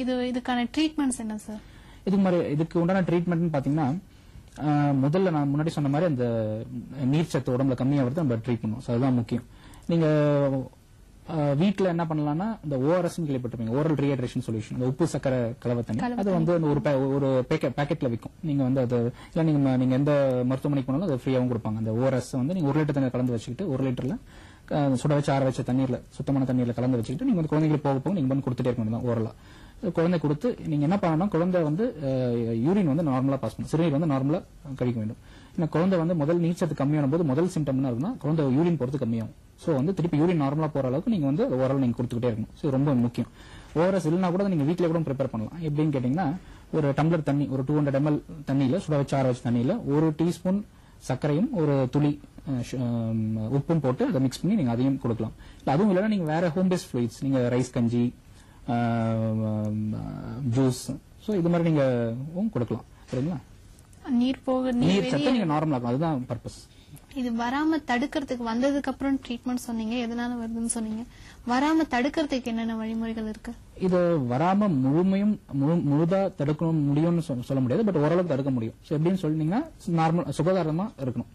இதுக்கான ட்ரீட்மெண்ட்ஸ் என்ன சார்? இதுக்கு உண்டான ட்ரீட்மெண்ட் பாத்தீங்கன்னா முதல்ல நான் முன்னாடி சொன்ன மாதிரி அந்த நீர் சத்து உடம்புல கம்மியாகிறது நம்ம ட்ரீட் பண்ணுவோம். அதுதான் முக்கியம். நீங்க வீட்டுல என்ன பண்ணலாம்னா இந்த ஓஆர்எஸ் கேள்விப்பட்டிருப்பீங்க, ஓரல் ரீஹைட்ரேஷன் சொல்யூஷன், அந்த உப்பு சக்கரை கலவை தண்ணி. அது வந்து ஒரு பேக்கெட்ல விற்கும். நீங்க வந்து அது இல்ல நீங்க எந்த மருத்துவமனைக்கு போனாலும் அது ஃப்ரீயாவும் கொடுப்பாங்க. அந்த ஓஆர்எஸ் வந்து நீங்க 1 லிட்டர் தண்ணி கலந்து வச்சுக்கிட்டு 1 லிட்டர்ல சுட வச்சு ஆற வச்ச தண்ணீர்ல சுத்தமான தண்ணீர்ல கலந்து வச்சுக்கிட்டு நீங்க வந்து குழந்தைங்களுக்கு போக நீங்க வந்து கொடுத்துட்டே இருக்க வேண்டியதான். ஓரலா குழந்தை கொடுத்து நீங்க என்ன பண்ணணும், குழந்தை வந்து யூரின் வந்து நார்மலா பாஸ் பண்ணணும், சிறுநீர் வந்து நார்மலா கழிக்க வேண்டும். ஏன்னா குழந்தை வந்து முதல் நீர்ச்சத்து கம்மியான போது முதல் சிம்டம் என்ன இருக்குன்னா குழந்தை யூரின் போறது கம்மியாகும். சோ வந்து திருப்பி யூரின் நார்மலா போற அளவுக்கு நீங்க வந்து ஓரல் நீங்க கொடுத்துக்கிட்டே இருக்கணும். சோ ரொம்ப முக்கியம். ஓஆர்எஸ் இல்லைனா கூட நீங்க வீட்ல கூட ப்ரிப்பேர் பண்ணலாம். எப்படின்னு கேட்டீங்கன்னா ஒரு டம்ளர் தண்ணி, ஒரு 200 ml தண்ணியில சுட வச்சு ஆற வச்ச தண்ணியில 1 டீஸ்பூன் சர்க்கரையும் ஒரு துளி உப்பும் போட்டு அதை மிக்ஸ் பண்ணி நீங்க அதையும் கொடுக்கலாம். அதுவும் இல்லைன்னா நீங்க வேற ஹோம் பேஸ்ட் ஃப்ளூயிட்ஸ், நீங்க ரைஸ் கஞ்சி, ஜூஸ், சோ இது மாதிரி நீங்க கொடுக்கலாம். சரிங்களா? நீர் சத்து நீங்க நார்மலா இருக்கும். அதுதான் பர்பஸ். இது வராம தடுக்கிறதுக்கு வந்ததுக்கு அப்புறம் ட்ரீட்மெண்ட் சொன்னீங்க, எதனால வருதுன்னு சொன்னீங்க. வராம தடுக்கிறதுக்கு என்னென்ன வழிமுறைகள் இருக்கு? இது வராம முழுதா தடுக்க முடியும்னு சொல்ல முடியாது, பட் ஓரளவுக்கு தடுக்க முடியும். எப்படின்னு சொன்னீங்கன்னா நார்மல் சுகாதாரமா இருக்கணும்.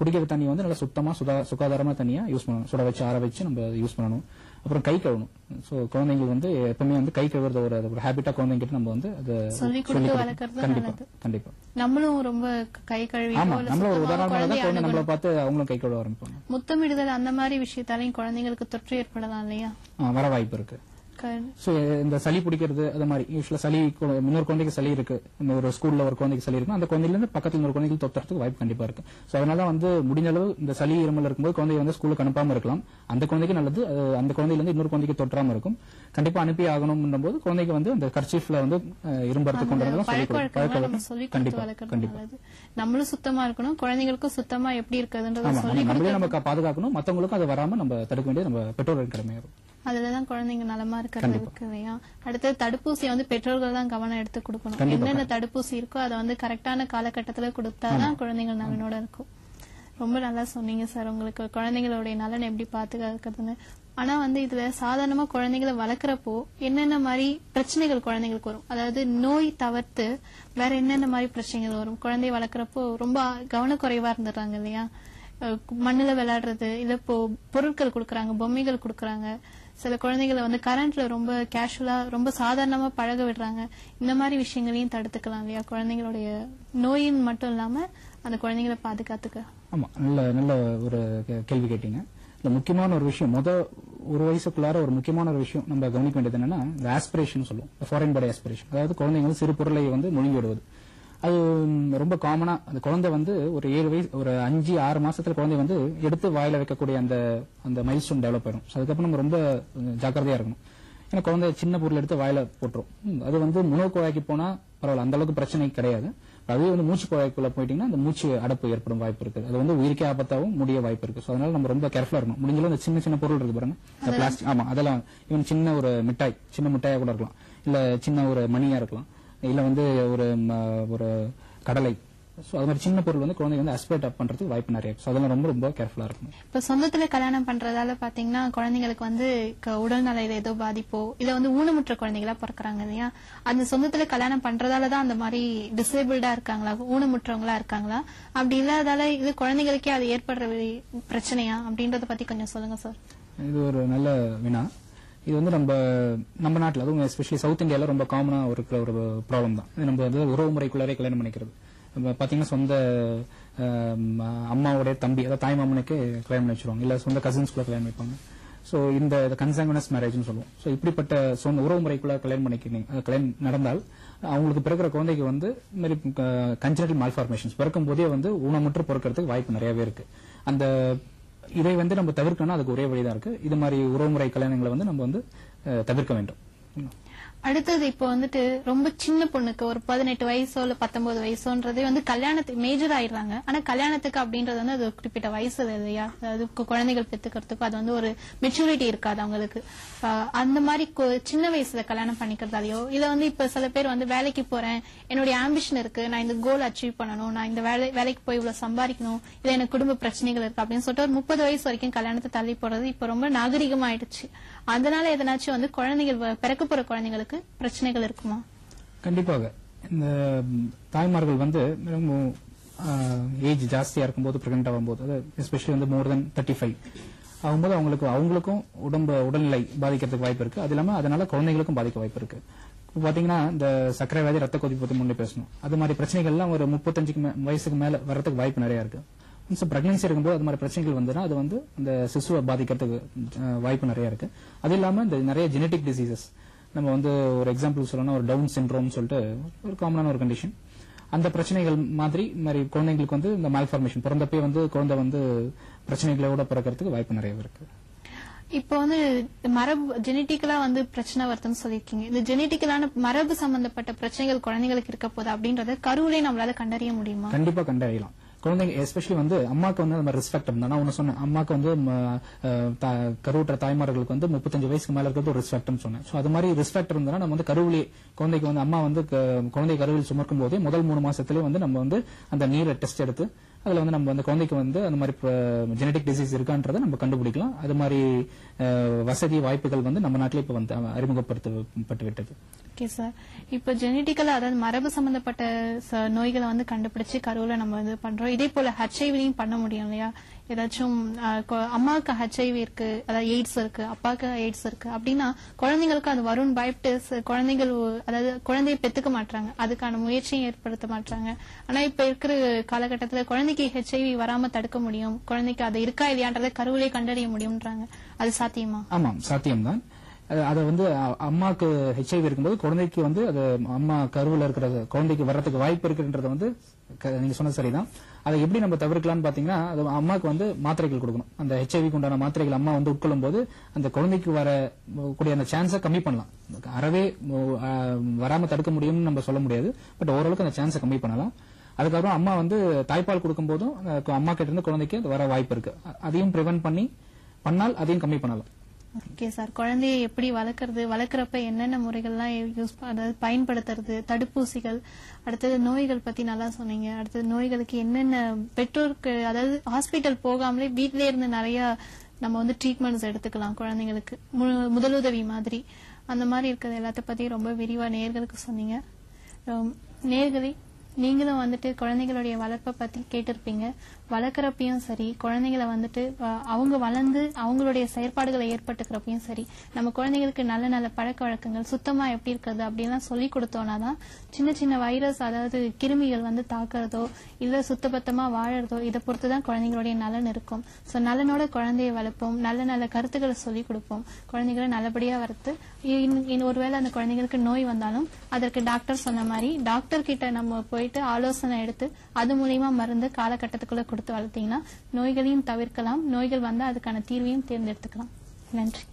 குடிக்கிற தண்ணி வந்து நல்லா சுத்தமா சுகாதாரமா தண்ணியா யூஸ் பண்ணணும். சுட வச்சு ஆற வச்சு நம்ம யூஸ் பண்ணணும். அப்புறம் கை கழுவணும். சோ குழந்தைங்களுக்கு வந்து எப்பவுமே வந்து கை கழுவுறது ஒரு ஹேபிட்டா குழந்தைங்கிட்ட நம்ம வந்து அதை சொல்லி கொடுத்து வளர்க்கறது. கண்டிப்பா நம்மளும் ரொம்ப கை கழுவி நம்மள ஒரு உதாரணமா தான் குழந்தை நம்மள பார்த்து அவங்களும் கை கழுவ ஆரம்பிப்பாங்க. முத்தமிடுதல் அந்த மாதிரி விஷயத்தாலையும் குழந்தைங்களுக்கு தொற்று ஏற்படலாம் இல்லையா? வர வாய்ப்பு இருக்கு. இந்த சளி பிடிக்கிறது அது மாதிரி யூஸ்வலா சளி இன்னொரு குழந்தைக்கு சளி இருக்கு, ஒரு ஸ்கூல்ல ஒரு குழந்தைக்கு சளி இருக்கு, அந்த குழந்தைல இருந்து பக்கத்துல இன்னொரு குழந்தைக்கு தொத்துறதுக்கு வாய்ப்பு கண்டிப்பா இருக்கு. சோ அதனால வந்து முடிஞ்ச அளவு இந்த சளி இருமல் இருக்கும்போது குழந்தைய வந்து ஸ்கூலுக்கு அனுப்பாம இருக்கலாம். அந்த குழந்தைக்கு நல்லது. அந்த குழந்தையில இருந்து இன்னொரு குழந்தைக்கு தொற்றாம இருக்கும். கண்டிப்பா அனுப்பி ஆகணும் போது குழந்தைக்கு வந்து அந்த கர்ச்சீஃப்ல வந்து இரும்பறதுக்கு கொண்டு கண்டிப்பா நம்மளும் சுத்தமா இருக்கணும், குழந்தைகளுக்கும் சுத்தமா எப்படி இருக்குதுன்றத நம்ம பாதுகாக்கணும். மத்தவங்களுக்கும் அது வராம நம்ம தடுக்க வேண்டியது நம்ம பெற்றோர்கள் கடமையாகும். அதுலதான் குழந்தைங்க நலமா இருக்கிறது இருக்கு இல்லையா? அடுத்தது தடுப்பூசியை வந்து பெற்றோர்கள் தான் கவனம் எடுத்து கொடுக்கணும். என்னென்ன தடுப்பூசி இருக்கோ அதை வந்து கரெக்டான காலகட்டத்துல கொடுத்தாதான் குழந்தைகள் நலனோட இருக்கும். ரொம்ப நல்லா சொன்னீங்க சார், உங்களுக்கு குழந்தைங்களுடைய நலன் எப்படி பாதுகாக்கிறதுன்னு. ஆனா வந்து இதுல சாதாரணமா குழந்தைகளை வளர்க்கறப்போ என்னென்ன மாதிரி பிரச்சனைகள் குழந்தைங்களுக்கு வரும், அதாவது நோய் தவிர்த்து வேற என்னென்ன மாதிரி பிரச்சனைகள் வரும்? குழந்தைய வளர்க்கறப்போ ரொம்ப கவனக்குறைவா இருந்துடுறாங்க இல்லையா? மண்ணுல விளையாடுறது, இல்ல இப்போ பொருட்கள் கொடுக்கறாங்க, பொம்மைகள் கொடுக்கறாங்க. சில குழந்தைகளை வந்து கரண்ட்ல ரொம்ப கேஷுவலா ரொம்ப சாதாரணமா பழக விடுறாங்க. இந்த மாதிரி விஷயங்களையும் தடுத்துக்கலாம் இல்லையா? குழந்தைங்களுடைய நோயின் மட்டும் இல்லாம அந்த குழந்தைகளை பாதுகாத்துக்க. ஆமா, நல்ல ஒரு கேள்வி கேட்டீங்க. முக்கியமான ஒரு விஷயம், ஒரு வயசுக்குள்ளார ஒரு முக்கியமான ஒரு விஷயம் நம்ம கவனிக்க வேண்டியது என்னன்னா இந்த ஆஸ்பிரேஷன் சொல்லுவோம், ஃபாரின் பாடி ஆஸ்பிரேஷன். அதாவது குழந்தைங்க சிறு பொருளை வந்து முழுங்கி விடுவது. அது ரொம்ப காமனா அந்த குழந்தை வந்து ஒரு 7 வயசு ஒரு 5-6 மாசத்துல குழந்தை வந்து எடுத்து வாயில வைக்கக்கூடிய அந்த மைல்ஸ்டோன் டெவலப் ஆயிடும். அதுக்கப்புறம் நம்ம ரொம்ப ஜாக்கிரதையா இருக்கணும். ஏன்னா குழந்தை சின்ன பொருள் எடுத்து வாயில போட்டுரும். அது வந்து உணவு குழாய்க்கு போனா பரவாயில்ல, அந்த அளவுக்கு பிரச்சனை கிடையாது. அதே வந்து மூச்சு குழாய்க்குள்ள போயிட்டீங்கன்னா அந்த மூச்சு அடப்பு ஏற்படும் வாய்ப்பு இருக்கு. அது வந்து உயிருக்கே ஆபத்தாவும் முடிய வாய்ப்பு இருக்கு. அதனால நம்ம ரொம்ப கேர்ஃபுல்லா இருக்கணும். முடிஞ்சளவு அந்த சின்ன பொருள் இருக்கு பாருங்க, பிளாஸ்டிக், ஆமா அதெல்லாம் ஈவன் சின்ன ஒரு சின்ன மிட்டாயா கூட இருக்கலாம், இல்ல சின்ன ஒரு மணியா இருக்கலாம், இல்ல வந்து ஒரு கடலை. அது மாதிரி சின்ன பொருள் வந்து குழந்தை வந்து அஸ்பேட் அப் பண்றதுக்கு வாய்ப்பு நிறைய இருக்கு. அதெல்லாம் ரொம்ப கேர்ஃபுல்லா இருக்கணும். இப்ப சொந்தத்துல கல்யாணம் பண்றதால பாத்தீங்கன்னா குழந்தைங்களுக்கு வந்து உடல் நலையில ஏதோ பாதிப்போ இல்ல வந்து ஊனமுற்ற குழந்தைகளா பிறக்கிறாங்க இல்லையா? அந்த சொந்தத்துல கல்யாணம் பண்றதாலதான் அந்த மாதிரி டிசேபிள்டா இருக்காங்களா, ஊனமுற்றவங்களா இருக்காங்களா? அப்படி இல்லாதால இது குழந்தைகளுக்கே அது ஏற்படுற பிரச்சனையா அப்படின்றத பத்தி கொஞ்சம் சொல்லுங்க சார். இது ஒரு நல்ல வினா. இது வந்து நம்ம நாட்டில், அதுவும் எஸ்பெஷலி சவுத் இந்தியாவில் ரொம்ப காமனா இருக்கிற ஒரு ப்ராப்ளம் தான். இது நம்ம வந்து உறவு முறைக்குள்ளாரே கல்யாணம் பண்ணிக்கிறது. பாத்தீங்கன்னா சொந்த அம்மாவுடைய தம்பி, அதாவது தாய் மாமனுக்கு கல்யாணம் பண்ணி வச்சிருவாங்க, இல்ல சொந்த கசின்ஸ்குள்ள கல்யாணம் வைப்பாங்க. சோ இந்த கன்சாங்குனஸ் மேரேஜ்னு சொல்லுவோம். சோ இப்படிப்பட்ட சொந்த உறவு முறைக்குள்ள கல்யாணம் நடந்தால் அவங்களுக்கு பிறக்கிற குழந்தைக்கு வந்து கன்ஜெனிட்டல் மால்ஃபார்மேஷன்ஸ் பிறக்கும் போதே வந்து ஊனமுற்று பிறக்கிறதுக்கு வாய்ப்பு நிறையவே இருக்கு. அந்த இதை வந்து நம்ம தவிர்க்கணும். அதுக்கு ஒரே வழிதான் இருக்கு. இது மாதிரி உறவுமுறை கல்யாணங்களை வந்து நம்ம வந்து தவிர்க்க வேண்டும். அடுத்தது இப்போ வந்துட்டு ரொம்ப சின்ன பொண்ணுக்கு ஒரு 18 வயசோ இல்ல 19 வயசோன்றதே வந்து கல்யாணத்துக்கு மேஜர் ஆயிடுறாங்க. ஆனா கல்யாணத்துக்கு அப்படின்றது வந்து அது குறிப்பிட்ட வயசு இல்லையா, அதாவது குழந்தைகள் பெத்துக்கிறதுக்கும் அது வந்து ஒரு மெச்சூரிட்டி இருக்காது அவங்களுக்கு. அந்த மாதிரி சின்ன வயசுல கல்யாணம் பண்ணிக்கிறதாலயோ இல்ல வந்து இப்ப சில பேர் வந்து வேலைக்கு போறேன், என்னுடைய ஆம்பிஷன் இருக்கு, நான் இந்த கோல் அச்சீவ் பண்ணணும், நான் இந்த வேலைக்கு போய் இவ்வளவு சம்பாதிக்கணும், இல்ல எனக்கு குடும்ப பிரச்சனைகள் இருக்கு அப்படின்னு சொல்லிட்டு ஒரு 30 வயசு வரைக்கும் கல்யாணத்தை தள்ளி போறது இப்ப ரொம்ப நாகரிகமாயிடுச்சு. அதனால எதனாச்சும் வந்து குழந்தைகள் பிறக்க போற குழந்தைகளுக்கு பிரச்சனைகள் இருக்குமா? கண்டிப்பாக. இந்த தாய்மார்கள் வந்து ஏஜ் ஜாஸ்தியா இருக்கும்போது பிரெக்னென்ட் ஆகும்போது, அது எஸ்பெஷலி வந்து மோர் தென் 35 ஆகும்போது அவங்களுக்கும் உடல்நிலை பாதிக்கிறதுக்கு வாய்ப்பு இருக்கு. அது இல்லாம அதனால குழந்தைகளுக்கும் பாதிக்க வாய்ப்பு இருக்கு. இப்போ பாத்தீங்கன்னா இந்த சர்க்கரை வியாதி, ரத்த கொதிப்பு பத்தி முன்னே பேசணும். அது மாதிரி பிரச்சனைகள்லாம் ஒரு 35 வயசுக்கு மேல வர்றதுக்கு வாய்ப்பு நிறைய இருக்கு. பிரெக்னன்சி இருக்கும்போது அது மாதிரி பிரச்சனைகள் வந்துன்னா அது வந்து இந்த சிசுவை பாதிக்கிறதுக்கு வாய்ப்பு நிறைய இருக்கு. அது இல்லாம இந்த நிறைய ஜெனடிக் டிசீசஸ், நம்ம வந்து ஒரு எக்ஸாம்பிள் சொல்லணும்னா ஒரு டவுன் சிண்ட்ரோம் சொல்லிட்டு ஒரு காமனான ஒரு கண்டிஷன். அந்த பிரச்சனைகள் மாதிரி குழந்தைங்களுக்கு வந்து இந்த மால்ஃபார்மேஷன் பிறந்தப்பே வந்து குழந்தை வந்து பிரச்சனைகளோட பிறக்கிறதுக்கு வாய்ப்பு நிறைய இருக்கு. இப்போ வந்து மரபு ஜெனட்டிக்கலா வந்து பிரச்சனை வருதுன்னு சொல்லிருக்கீங்க. இந்த ஜெனட்டிக்கலான மரபு சம்பந்தப்பட்ட பிரச்சனைகள் குழந்தைகளுக்கு இருக்க போது அப்படின்றத கருவிலே நம்மளால கண்டறிய முடியுமா? கண்டிப்பா கண்டறியலாம். குழந்தைங்க எஸ்பெஷலி வந்து அம்மாக்கு வந்து நம்ம ரிஸ்க் ஃபேக்டர் தான். நான் ஒன்னு சொன்னேன், அம்மாக்கு வந்து கருவுற்ற தாய்மார்களுக்கு வந்து 35 வயசுக்கு மேல இருக்கிறது ஒரு ரிஸ்க் ஃபேக்டர் சொன்னேன். சோ அது மாதிரி ரிஸ்க் ஃபேக்டர் இருந்தா நம்ம வந்து கருவிலே குழந்தைக்கு வந்து அம்மா வந்து குழந்தை கருவில் சுமக்கும் போதே முதல் 3 மாசத்திலே வந்து நம்ம வந்து அந்த நீரை டெஸ்ட் எடுத்து அதுல வந்து நம்ம வந்து குழந்தைக்கு வந்து அந்த மாதிரி ஜெனடிக் டிசீஸ் இருக்கான்றதை நம்ம கண்டுபிடிக்கலாம். அது மாதிரி வசதி வாய்ப்புகள் வந்து நம்ம நாட்டிலே இப்ப வந்து அறிமுகப்படுத்தப்பட்டு விட்டது. Okay sir. இப்போ ஜெனட்டிக்கலா அதாவது மரபு சம்பந்தப்பட்ட நோய்களை வந்து கண்டுபிடிச்சு கருவுல நம்ம வந்து பண்றோம். இதே போல ஹெச்ஐவிலையும் பண்ண முடியும் இல்லையா? ஏதாச்சும் அம்மாவுக்கு ஹெச்ஐவி இருக்கு, அதாவது எய்ட்ஸ் இருக்கு, அப்பாவுக்கு எய்ட்ஸ் இருக்கு அப்படின்னா குழந்தைங்களுக்கு அது வரும்னு பயப்பட்டு குழந்தைகள் அதாவது குழந்தைய பெத்துக்க மாட்டாங்க, அதுக்கான முயற்சியும் ஏற்படுத்த மாட்டாங்க. ஆனா இப்ப இருக்கிற காலகட்டத்துல குழந்தைக்கு ஹெச்ஐவி வராம தடுக்க முடியும், குழந்தைக்கு அது இருக்கா இல்லையான்றதை கருவிலே கண்டறிய முடியும்ன்றாங்க. அது சாத்தியமா? ஆமாம், சாத்தியம்தான். அதை வந்து அம்மாக்கு ஹெச்ஐவி இருக்கும்போது குழந்தைக்கு வந்து அது அம்மா கருவில் இருக்கிற குழந்தைக்கு வர்றதுக்கு வாய்ப்பு இருக்குன்றது வந்து நீங்க சொன்ன சரிதான். அதை எப்படி நம்ம தவிர்க்கலாம்னு பாத்தீங்கன்னா, அது அம்மாக்கு வந்து மாத்திரைகள் கொடுக்கணும். அந்த ஹெச்ஐவிக்கு உண்டான மாத்திரைகள் அம்மா வந்து உட்கொள்ளும் போது அந்த குழந்தைக்கு வர கூடிய அந்த சான்ஸை கம்மி பண்ணலாம். அறவே வராம தடுக்க முடியும்னு நம்ம சொல்ல முடியாது, பட் ஓரளவுக்கு அந்த சான்ஸை கம்மி பண்ணலாம். அதுக்கப்புறம் அம்மா வந்து தாய்ப்பால் கொடுக்கும் போதும் அம்மா கிட்ட இருந்து குழந்தைக்கு வர வாய்ப்பு இருக்கு. அதையும் பிரிவென்ட் பண்ணால் அதையும் கம்மி பண்ணலாம். Okay sir. குழந்தையை எப்படி வளர்க்கறது, வளர்க்கறப்ப என்னென்ன முறைகள்லாம் அதாவது பயன்படுத்துறது, தடுப்பூசிகள், அடுத்தது நோய்கள் பத்தி நல்லா சொன்னீங்க. அடுத்தது நோய்களுக்கு என்னென்ன பெற்றோருக்கு அதாவது ஹாஸ்பிட்டல் போகாமலே வீட்டிலே இருந்து நிறைய நம்ம வந்து ட்ரீட்மெண்ட்ஸ் எடுத்துக்கலாம் குழந்தைங்களுக்கு, முதலுதவி மாதிரி. அந்த மாதிரி இருக்கிறது எல்லாத்த பத்தி ரொம்ப விரிவா நேயர்களுக்கு சொன்னீங்க. நேயர்களே, நீங்களும் வந்துட்டு குழந்தைகளுடைய வளர்ப்பை பத்தி கேட்டிருப்பீங்க. வளர்க்குறப்பையும் சரி, குழந்தைகளை வந்துட்டு அவங்க வளர்ந்து அவங்களுடைய செயற்பாடுகளை ஏற்பட்டுக்கிறப்பையும் சரி, நம்ம குழந்தைங்களுக்கு நல்ல நல்ல பழக்க வழக்கங்கள், சுத்தமா எப்படி இருக்கிறது அப்படின்லாம் சொல்லி கொடுத்தோம்னாதான் சின்ன சின்ன வைரஸ் அதாவது கிருமிகள் வந்து தாக்குறதோ இல்ல சுத்தபத்தமா வாழறதோ இதை பொறுத்துதான் குழந்தைங்களுடைய நலன் இருக்கும். சோ நலனோட குழந்தையை வளர்ப்போம், நல்ல நல்ல கருத்துக்களை சொல்லி கொடுப்போம், குழந்தைகளை நல்லபடியா வளர்த்து ஒருவேளை அந்த குழந்தைங்களுக்கு நோய் வந்தாலும் அதற்கு டாக்டர் சொன்ன மாதிரி டாக்டர் கிட்ட நம்ம போயிட்டு ஆலோசனை எடுத்து அது மூலியமா மருந்து காலகட்டத்துக்குள்ள கொடுத்து வளர்த்தீங்கன்னா நோய்களையும் தவிர்க்கலாம், நோய்கள் வந்தா அதுக்கான தீர்வையும் தேர்ந்தெடுத்துக்கலாம். நன்றி.